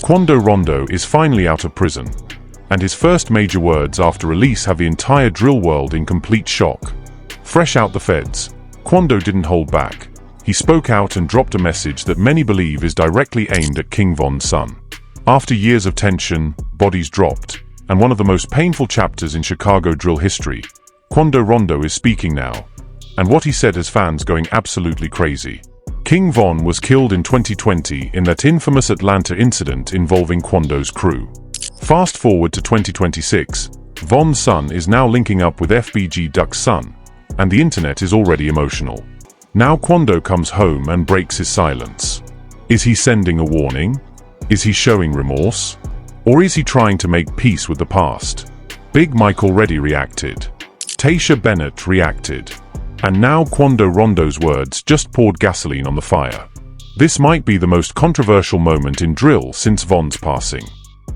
Quando Rondo is finally out of prison, and his first major words after release have the entire drill world in complete shock. Fresh out the feds, Quando didn't hold back. He spoke out and dropped a message that many believe is directly aimed at King Von's son. After years of tension, bodies dropped, and one of the most painful chapters in Chicago drill history, Quando Rondo is speaking now, and what he said has fans going absolutely crazy. King Von was killed in 2020 in that infamous Atlanta incident involving Quando's crew. Fast forward to 2026, Von's son is now linking up with FBG Duck's son, and the internet is already emotional. Now Quando comes home and breaks his silence. Is he sending a warning? Is he showing remorse? Or is he trying to make peace with the past? Big Mike already reacted. Tasha Bennett reacted. And now Quando Rondo's words just poured gasoline on the fire. This might be the most controversial moment in drill since Von's passing.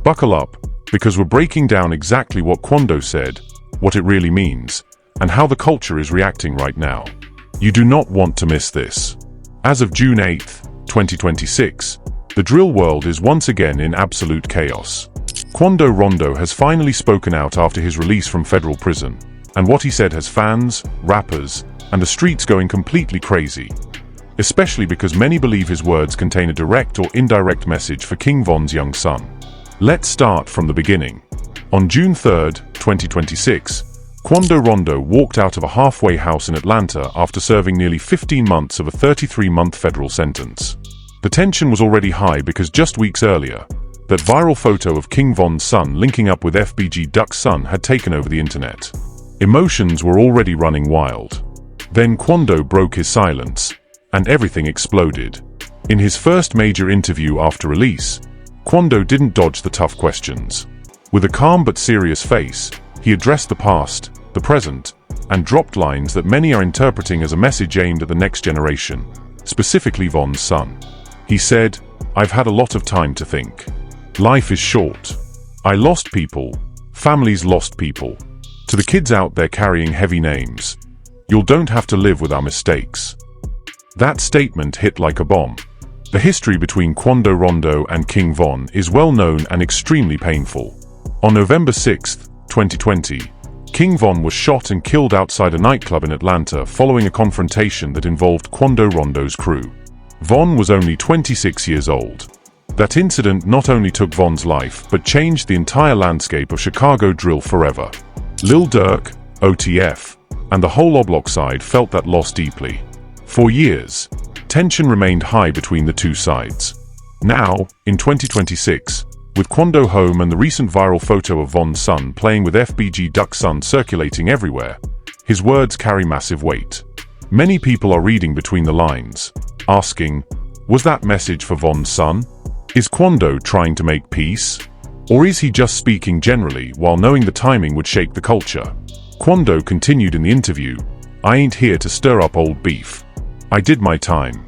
Buckle up, because we're breaking down exactly what Quando said, what it really means, and how the culture is reacting right now. You do not want to miss this. As of June 8, 2026, the drill world is once again in absolute chaos. Quando Rondo has finally spoken out after his release from federal prison, and what he said has fans, rappers, and the streets going completely crazy. Especially because many believe his words contain a direct or indirect message for King Von's young son. Let's start from the beginning. On June 3, 2026, Quando Rondo walked out of a halfway house in Atlanta after serving nearly 15 months of a 33-month federal sentence. The tension was already high because just weeks earlier, that viral photo of King Von's son linking up with FBG Duck's son had taken over the internet. Emotions were already running wild. Then Quando broke his silence, and everything exploded. In his first major interview after release, Quando didn't dodge the tough questions. With a calm but serious face, he addressed the past, the present, and dropped lines that many are interpreting as a message aimed at the next generation, specifically Von's son. He said, "I've had a lot of time to think. Life is short. I lost people. Families lost people. To the kids out there carrying heavy names, you don't have to live with our mistakes." That statement hit like a bomb. The history between Quando Rondo and King Von is well known and extremely painful. On November 6, 2020, King Von was shot and killed outside a nightclub in Atlanta following a confrontation that involved Quando Rondo's crew. Von was only 26 years old. That incident not only took Von's life but changed the entire landscape of Chicago drill forever. Lil Durk, OTF, and the whole Oblock side felt that loss deeply. For years, tension remained high between the two sides. Now, in 2026, with Quando home and the recent viral photo of Von's son playing with FBG Duck's son circulating everywhere, his words carry massive weight. Many people are reading between the lines, asking, was that message for Von's son? Is Quando trying to make peace? Or is he just speaking generally while knowing the timing would shake the culture? Quando continued in the interview, "I ain't here to stir up old beef. I did my time.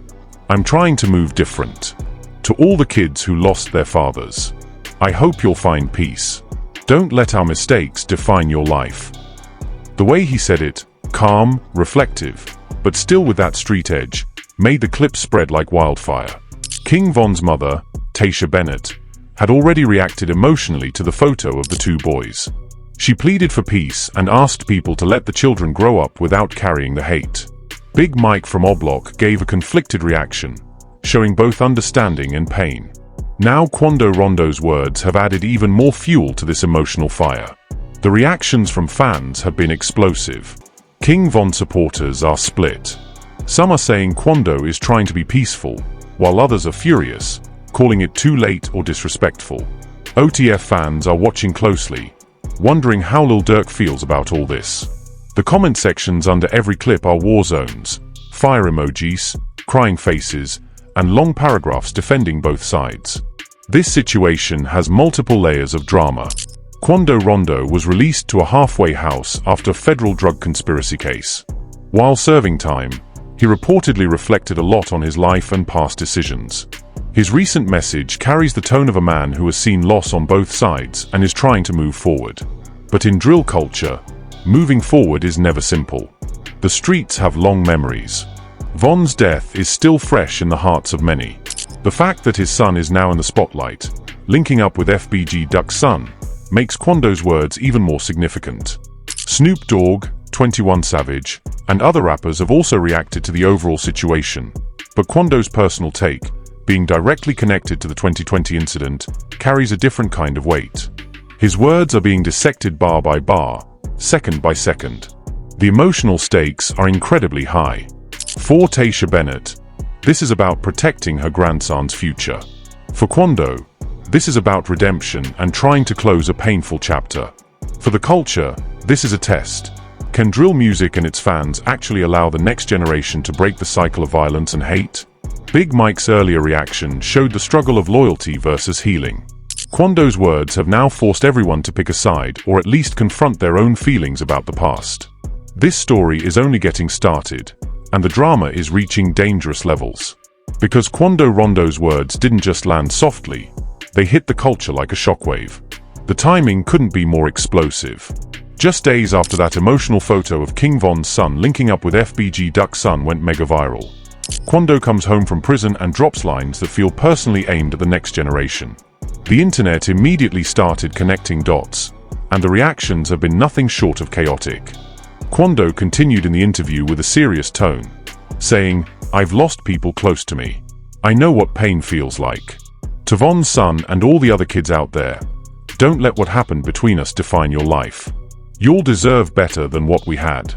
I'm trying to move different. To all the kids who lost their fathers, I hope you'll find peace. Don't let our mistakes define your life." The way he said it, calm, reflective, but still with that street edge, made the clip spread like wildfire. King Von's mother, Tasha Bennett, had already reacted emotionally to the photo of the two boys. She pleaded for peace and asked people to let the children grow up without carrying the hate. Big Mike from Oblock gave a conflicted reaction, showing both understanding and pain. Now Quando Rondo's words have added even more fuel to this emotional fire. The reactions from fans have been explosive. King Von supporters are split. Some are saying Quando is trying to be peaceful, while others are furious, calling it too late or disrespectful. OTF fans are watching closely, wondering how Lil Durk feels about all this. The comment sections under every clip are war zones, fire emojis, crying faces, and long paragraphs defending both sides. This situation has multiple layers of drama. Quando Rondo was released to a halfway house after a federal drug conspiracy case. While serving time, he reportedly reflected a lot on his life and past decisions. His recent message carries the tone of a man who has seen loss on both sides and is trying to move forward. But in drill culture, moving forward is never simple. The streets have long memories. Von's death is still fresh in the hearts of many. The fact that his son is now in the spotlight linking up with FBG Duck's son, makes Quando's words even more significant. Snoop Dogg, 21 Savage, and other rappers have also reacted to the overall situation, but Quando's personal take, being directly connected to the 2020 incident, carries a different kind of weight. His words are being dissected bar by bar, second by second. The emotional stakes are incredibly high. For Tasha Bennett, this is about protecting her grandson's future. For Quando, this is about redemption and trying to close a painful chapter. For the culture, this is a test. Can drill music and its fans actually allow the next generation to break the cycle of violence and hate? Big Mike's earlier reaction showed the struggle of loyalty versus healing. Quando's words have now forced everyone to pick a side or at least confront their own feelings about the past. This story is only getting started, and the drama is reaching dangerous levels. Because Quando Rondo's words didn't just land softly, they hit the culture like a shockwave. The timing couldn't be more explosive. Just days after that emotional photo of King Von's son linking up with FBG Duck's son went mega viral, Quando comes home from prison and drops lines that feel personally aimed at the next generation. The internet immediately started connecting dots, and the reactions have been nothing short of chaotic. Quando continued in the interview with a serious tone, saying, "I've lost people close to me. I know what pain feels like. To Von's son and all the other kids out there, don't let what happened between us define your life. You'll deserve better than what we had."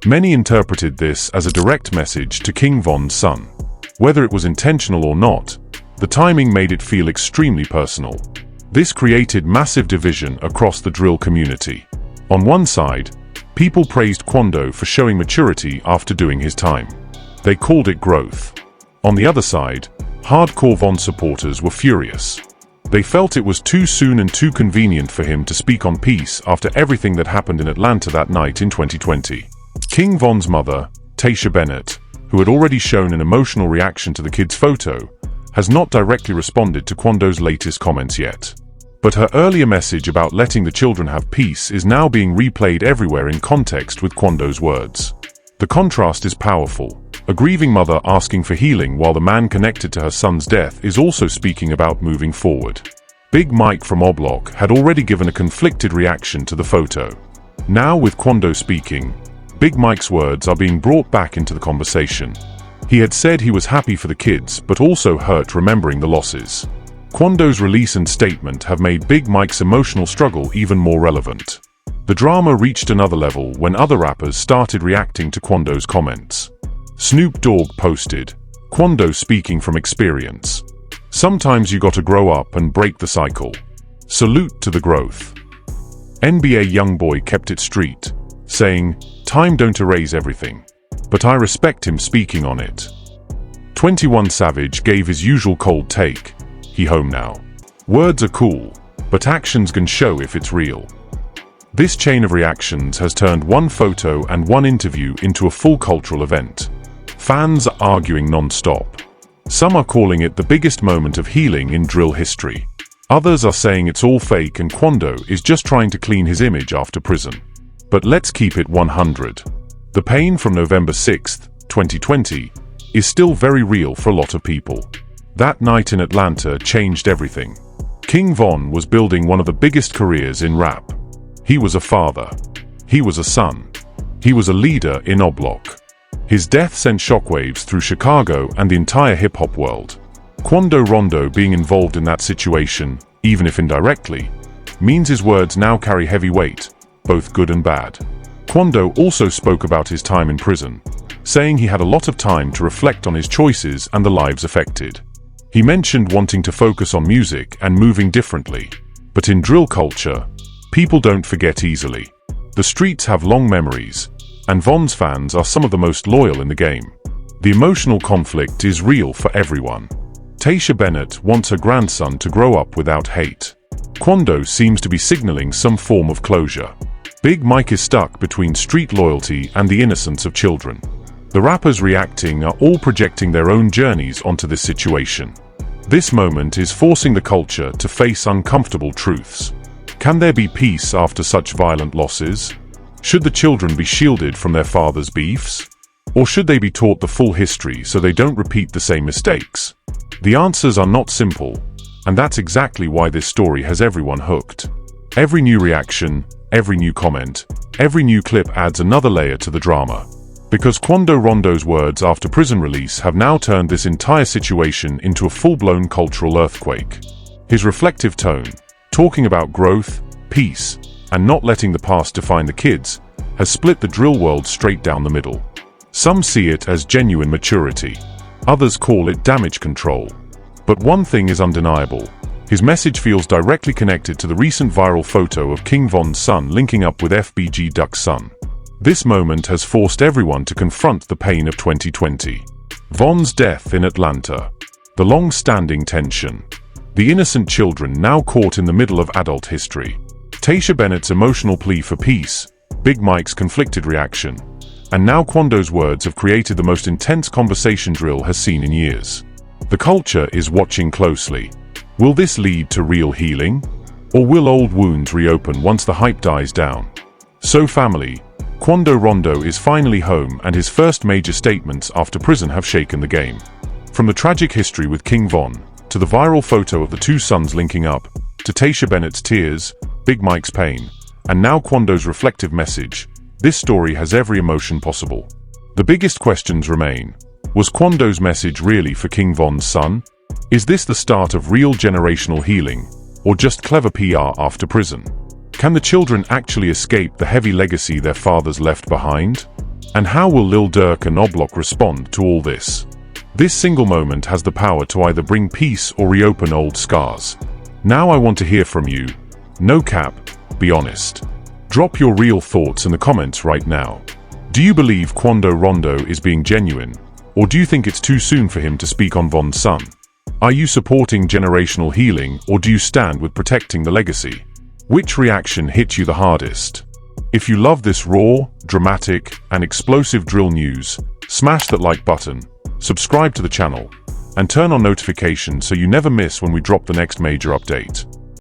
Many interpreted this as a direct message to King Von's son. Whether it was intentional or not, the timing made it feel extremely personal. This created massive division across the drill community. On one side, people praised Quando for showing maturity after doing his time. They called it growth. On the other side, hardcore Von supporters were furious. They felt it was too soon and too convenient for him to speak on peace after everything that happened in Atlanta that night in 2020. King Von's mother, Tasha Bennett, who had already shown an emotional reaction to the kid's photo, has not directly responded to Quando's latest comments yet. But her earlier message about letting the children have peace is now being replayed everywhere in context with Quando's words. The contrast is powerful. A grieving mother asking for healing while the man connected to her son's death is also speaking about moving forward. Big Mike from Oblock had already given a conflicted reaction to the photo. Now with Quando speaking, Big Mike's words are being brought back into the conversation. He had said he was happy for the kids but also hurt remembering the losses. Quando's release and statement have made Big Mike's emotional struggle even more relevant. The drama reached another level when other rappers started reacting to Quando's comments. Snoop Dogg posted, "Quando speaking from experience. Sometimes you gotta grow up and break the cycle. Salute to the growth." NBA Youngboy kept it street, saying, "Time don't erase everything. But I respect him speaking on it." 21 Savage gave his usual cold take, "He home now. Words are cool, but actions can show if it's real." This chain of reactions has turned one photo and one interview into a full cultural event. Fans are arguing non-stop. Some are calling it the biggest moment of healing in drill history. Others are saying it's all fake and Quando is just trying to clean his image after prison. But let's keep it 100. The pain from November 6th, 2020, is still very real for a lot of people. That night in Atlanta changed everything. King Von was building one of the biggest careers in rap. He was a father. He was a son. He was a leader in Oblock. His death sent shockwaves through Chicago and the entire hip-hop world. Quando Rondo being involved in that situation, even if indirectly, means his words now carry heavy weight, both good and bad. Quando also spoke about his time in prison, saying he had a lot of time to reflect on his choices and the lives affected. He mentioned wanting to focus on music and moving differently. But in drill culture, people don't forget easily. The streets have long memories, and Von's fans are some of the most loyal in the game. The emotional conflict is real for everyone. Tasha Bennett wants her grandson to grow up without hate. Quando seems to be signaling some form of closure. Big Mike is stuck between street loyalty and the innocence of children. The rappers reacting are all projecting their own journeys onto this situation. This moment is forcing the culture to face uncomfortable truths. Can there be peace after such violent losses? Should the children be shielded from their father's beefs? Or should they be taught the full history so they don't repeat the same mistakes? The answers are not simple, And that's exactly why this story has everyone hooked. Every new reaction, every new comment, every new clip adds another layer to the drama. Because Quando Rondo's words after prison release have now turned this entire situation into a full-blown cultural earthquake. His reflective tone, talking about growth, peace, and not letting the past define the kids, has split the drill world straight down the middle. Some see it as genuine maturity. Others call it damage control. But one thing is undeniable. His message feels directly connected to the recent viral photo of King Von's son linking up with FBG Duck's son. This moment has forced everyone to confront the pain of 2020. Von's death in Atlanta. The long-standing tension. The innocent children now caught in the middle of adult history. Tasha Bennett's emotional plea for peace. Big Mike's conflicted reaction. And now Quando's words have created the most intense conversation drill has seen in years. The culture is watching closely. Will this lead to real healing? Or will old wounds reopen once the hype dies down? So family, Quando Rondo is finally home, and his first major statements after prison have shaken the game. From the tragic history with King Von, to the viral photo of the two sons linking up, to Tasha Bennett's tears, Big Mike's pain, and now Quando's reflective message, this story has every emotion possible. The biggest questions remain. Was Quando's message really for King Von's son? Is this the start of real generational healing, or just clever PR after prison? Can the children actually escape the heavy legacy their fathers left behind? And how will Lil Durk and Oblak respond to all this? This single moment has the power to either bring peace or reopen old scars. Now I want to hear from you. No cap, be honest. Drop your real thoughts in the comments right now. Do you believe Quando Rondo is being genuine, or do you think it's too soon for him to speak on Von's son? Are you supporting generational healing, or do you stand with protecting the legacy? Which reaction hit you the hardest? If you love this raw, dramatic, and explosive drill news, smash that like button, subscribe to the channel, and turn on notifications so you never miss when we drop the next major update.